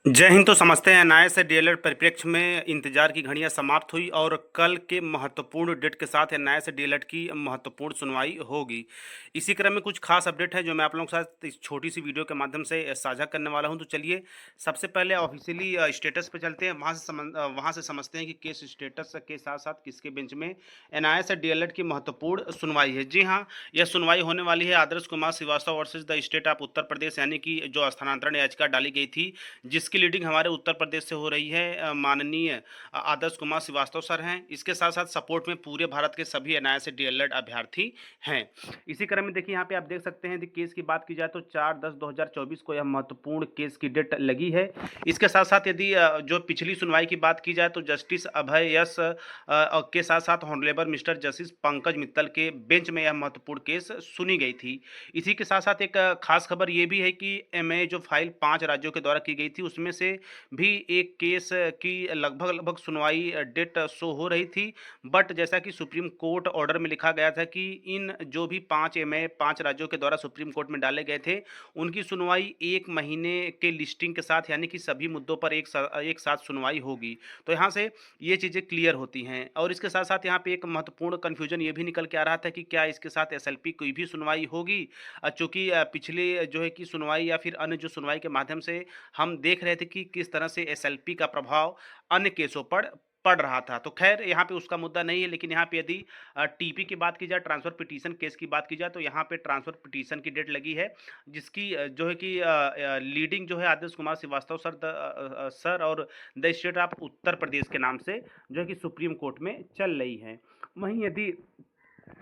जय हिंद। तो समझते हैं न्याय से डीएलएड परिप्रेक्ष्य में इंतजार की घड़ियां समाप्त हुई और कल के महत्वपूर्ण डेट के साथ न्याय से डीएलएड की महत्वपूर्ण सुनवाई होगी। इसी क्रम में कुछ खास अपडेट है जो मैं आप लोगों के साथ इस छोटी सी वीडियो के माध्यम से साझा करने वाला हूं। तो चलिए सबसे पहले ऑफिशियली स्टेटस पे चलते हैं, वहां से समझते हैं कि केस स्टेटस के साथ साथ किसके बेंच में न्याय से डीएलएड की महत्वपूर्ण सुनवाई है। जी हाँ, यह सुनवाई होने वाली है Adarsh Kumar Srivastava versus the state of Uttar Pradesh, यानी कि जो स्थानांतरण याचिका डाली गई थी जिसकी लीडिंग हमारे उत्तर प्रदेश से हो रही है। माननीय आदर्श कुमार श्रीवास्तव सर हैं। इसके साथ साथ सपोर्ट में पूरे भारत के सभी एनआईए से डीएलएड अभ्यर्थी हैं। इसी क्रम में देखिए यहाँ पे आप देख सकते हैं कि केस की बात की जाए तो 4/10/2024 को यह महत्वपूर्ण केस की डेट लगी है। इसके साथ साथ यदि जो पिछली सुनवाई की बात की जाए तो जस्टिस अभय यस के साथ साथ honourable mister justice Pankaj Mittal के बेंच में यह महत्वपूर्ण केस सुनी गई थी। इसी के साथ साथ एक खास खबर ये भी है कि एमए जो फाइल 5 राज्यों के द्वारा की गई थी उसमें से भी एक केस की लगभग लगभग सुनवाई डेट शो हो रही थी। बट जैसा कि सुप्रीम कोर्ट ऑर्डर में लिखा गया था कि इन जो भी 5 राज्यों के द्वारा सुप्रीम कोर्ट में डाले गए थे उनकी सुनवाई 1 महीने के लिस्टिंग के साथ, यानी कि सभी मुद्दों पर एक साथ सुनवाई होगी। तो यहाँ से ये चीज़ें क्लियर होती हैं। और इसके साथ साथ यहाँ पे एक महत्वपूर्ण कन्फ्यूजन ये भी निकल के आ रहा था कि क्या इसके साथ एसएलपी की भी सुनवाई होगी, चूंकि पिछले जो है कि सुनवाई या फिर अन्य जो सुनवाई के माध्यम से हम देख रहे थे कि किस तरह से एसएलपी का प्रभाव अन्य केसों पर पड़ रहा था। तो खैर यहाँ पे उसका मुद्दा नहीं है, लेकिन यहाँ पे यदि टीपी की बात की जाए, ट्रांसफर पिटीशन केस की बात की जाए, तो यहाँ पे ट्रांसफर पिटीशन की डेट लगी है जिसकी जो है कि लीडिंग जो है आदर्श कुमार श्रीवास्तव सर और द स्टेट ऑफ उत्तर प्रदेश के नाम से जो है कि सुप्रीम कोर्ट में चल रही है। वहीं यदि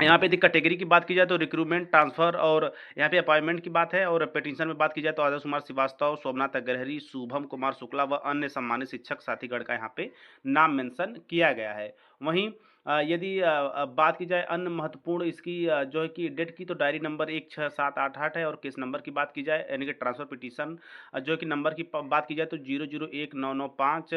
यहाँ पे यदि कैटेगरी की बात की जाए तो रिक्रूटमेंट, ट्रांसफर और यहाँ पे अपॉइंटमेंट की बात है। और पिटीशन में बात की जाए तो आदर्श कुमार श्रीवास्तव, सोमनाथ अग्रहरी, शुभम कुमार शुक्ला व अन्य सम्मानित शिक्षक साथीगण का यहाँ पे नाम मेंशन किया गया है। वहीं यदि बात की जाए अन्य महत्वपूर्ण इसकी जो है कि डेट की, तो डायरी नंबर 16788 है। और केस नंबर की बात की जाए यानी कि ट्रांसफर पिटीशन जो है कि नंबर की बात की जाए तो 001995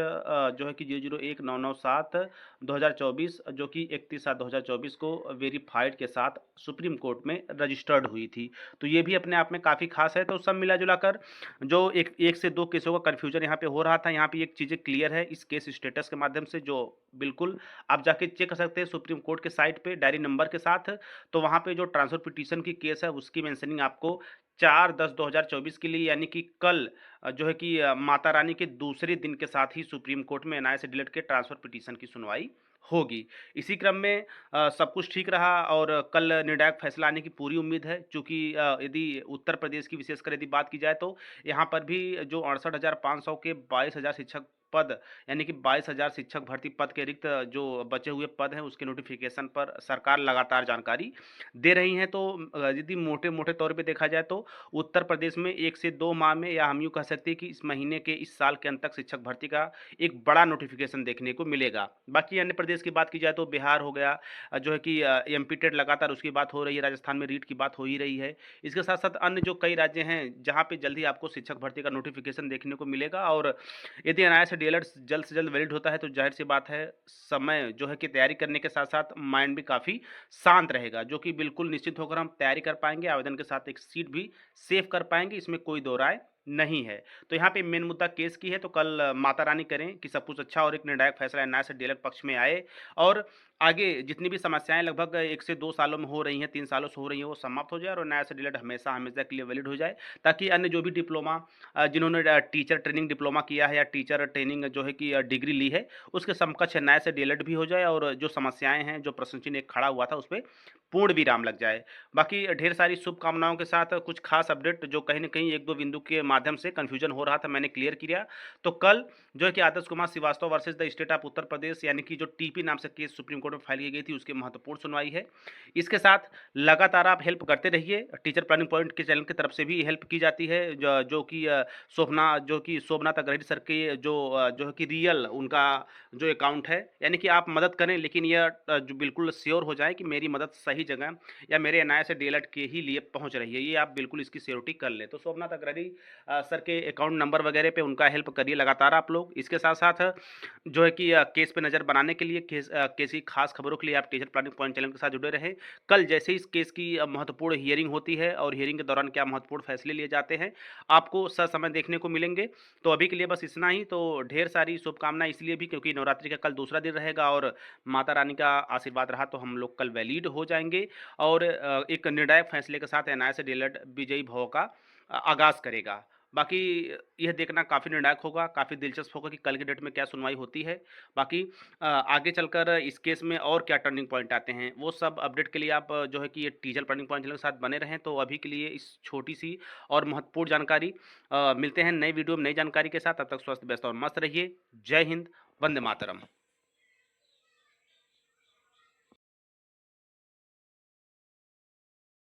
जो है कि 001997 2024 जो कि 31/7/2024 को वेरीफाइड के साथ सुप्रीम कोर्ट में रजिस्टर्ड हुई थी। तो ये भी अपने आप में काफ़ी खास है। तो सब मिला जुला कर जो एक से दो केसों का कन्फ्यूजन यहाँ पे हो रहा था, यहाँ पे एक चीज़ें क्लियर है इस केस स्टेटस के माध्यम से, जो बिल्कुल आप जाके चेक कर सकते हैं सुप्रीम कोर्ट के साइट पे डायरी नंबर के साथ। तो वहाँ पे जो ट्रांसफर पिटीशन की केस है उसकी मेंशनिंग आपको 4/10/2024 के लिए, यानी कि कल जो है कि माता रानी के दूसरे दिन के साथ ही सुप्रीम कोर्ट में एनआईए से डिलीट के ट्रांसफर पिटीशन की सुनवाई होगी। इसी क्रम में सब कुछ ठीक रहा और कल निर्णायक फैसला आने की पूरी उम्मीद है। चूँकि यदि उत्तर प्रदेश की विशेषकर यदि बात की जाए तो यहाँ पर भी जो 68,500 के 22,000 शिक्षक पद, यानी कि 22,000 शिक्षक भर्ती पद के रिक्त जो बचे हुए पद हैं उसके नोटिफिकेशन पर सरकार लगातार जानकारी दे रही है। तो यदि मोटे-मोटे तौर पे देखा जाए तो उत्तर प्रदेश में 1 से 2 माह में, या हम यूँ कह सकते हैं कि इस महीने के इस साल के अंत तक शिक्षक भर्ती का एक बड़ा नोटिफिकेशन देखने को मिलेगा। बाकी अन्य प्रदेश की बात की जाए तो बिहार हो गया, जो है कि एमपी टेट लगातार उसकी बात हो रही है, राजस्थान में रीट की बात हो ही रही है। इसके साथ-साथ अन्य जो कई राज्य हैं जहाँ पे जल्द ही आपको शिक्षक भर्ती का नोटिफिकेशन देखने को मिलेगा। और यदि एनआईए से डीएलएड जल्द से जल्द वैलिड होता है तो ज़ाहिर-सी बात है समय जो है कि तैयारी करने के साथ-साथ माइंड भी काफ़ी शांत रहेगा, जो कि बिल्कुल निश्चित होकर हम तैयारी कर पाएँगे, आवेदन के साथ एक सीट भी सेव कर पाएँगे, इसमें कोई दो राय नहीं है। तो यहाँ पे मेन मुद्दा केस की है। तो कल माता रानी करें कि सब कुछ अच्छा और एक निर्णायक फैसला एनआईए से डीएलएड पक्ष में आए और आगे जितनी भी समस्याएं लगभग 1 से 2 सालों में हो रही हैं, 3 सालों से हो रही हैं, वो समाप्त हो जाए और एनआईए से डीएलएड हमेशा हमेशा के लिए वैलिड हो जाए, ताकि अन्य जो भी डिप्लोमा जिन्होंने टीचर ट्रेनिंग डिप्लोमा किया है या टीचर ट्रेनिंग जो है कि डिग्री ली है उसके समकक्ष एनआईए से डीएलएड भी हो जाए और जो समस्याएं हैं, जो प्रश्न चिन्ह एक खड़ा हुआ था, उस पर पूर्ण विराम लग जाए। बाकी ढेर सारी शुभकामनाओं के साथ कुछ खास अपडेट जो कहीं न कहीं 1-2 बिंदु के माध्यम से कन्फ्यूजन हो रहा था, मैंने क्लियर किया। तो कल जो है कि Adarsh Kumar Srivastava versus the state of Uttar Pradesh, यानी कि जो टीपी नाम से केस सुप्रीम कोर्ट में फाइल की गई थी, उसकी महत्वपूर्ण सुनवाई है। इसके साथ लगातार आप हेल्प करते रहिए। टीचर प्लानिंग पॉइंट के चैनल की तरफ से भी हेल्प की जाती है, जो कि सोमनाथ अग्रहरी सर के जो है कि रियल उनका जो अकाउंट है, यानी कि आप मदद करें, लेकिन यह जो बिल्कुल श्योर हो जाए कि मेरी मदद सही जगह या मेरे एनआईए से डीएलएड के ही लिए पहुंच रही है, ये आप बिल्कुल इसकी सिक्योरिटी कर लें। तो सोमनाथ अग्रहरी सर के अकाउंट नंबर वगैरह पे उनका हेल्प करिए लगातार आप लोग। इसके साथ साथ जो है कि केस पे नज़र बनाने के लिए केस की खास खबरों के लिए आप टीचर प्लानिंग पॉइंट चैनल के साथ जुड़े रहें। कल जैसे ही इस केस की महत्वपूर्ण हियरिंग होती है और हियरिंग के दौरान क्या महत्वपूर्ण फैसले लिए जाते हैं, आपको ससमय देखने को मिलेंगे। तो अभी के लिए बस इतना ही। तो ढेर सारी शुभकामनाएँ इसलिए भी क्योंकि नवरात्रि का कल दूसरा दिन रहेगा और माता रानी का आशीर्वाद रहा तो हम लोग कल वैलिड हो जाएँगे और एक निर्णायक फैसले के साथ एनआईए से डीएलएड विजयी भव का आगाज़ करेगा। बाकी यह देखना काफ़ी निर्णायक होगा, काफ़ी दिलचस्प होगा कि कल की डेट में क्या सुनवाई होती है। बाकी आगे चलकर इस केस में और क्या टर्निंग पॉइंट आते हैं, वो सब अपडेट के लिए आप जो है कि ये टीचर टर्निंग पॉइंट चैनल के साथ बने रहें। तो अभी के लिए इस छोटी-सी और महत्वपूर्ण जानकारी मिलते हैं नई वीडियो में नई जानकारी के साथ। तब तक स्वस्थ, व्यस्त और मस्त रहिए। जय हिंद, वंदे मातरम।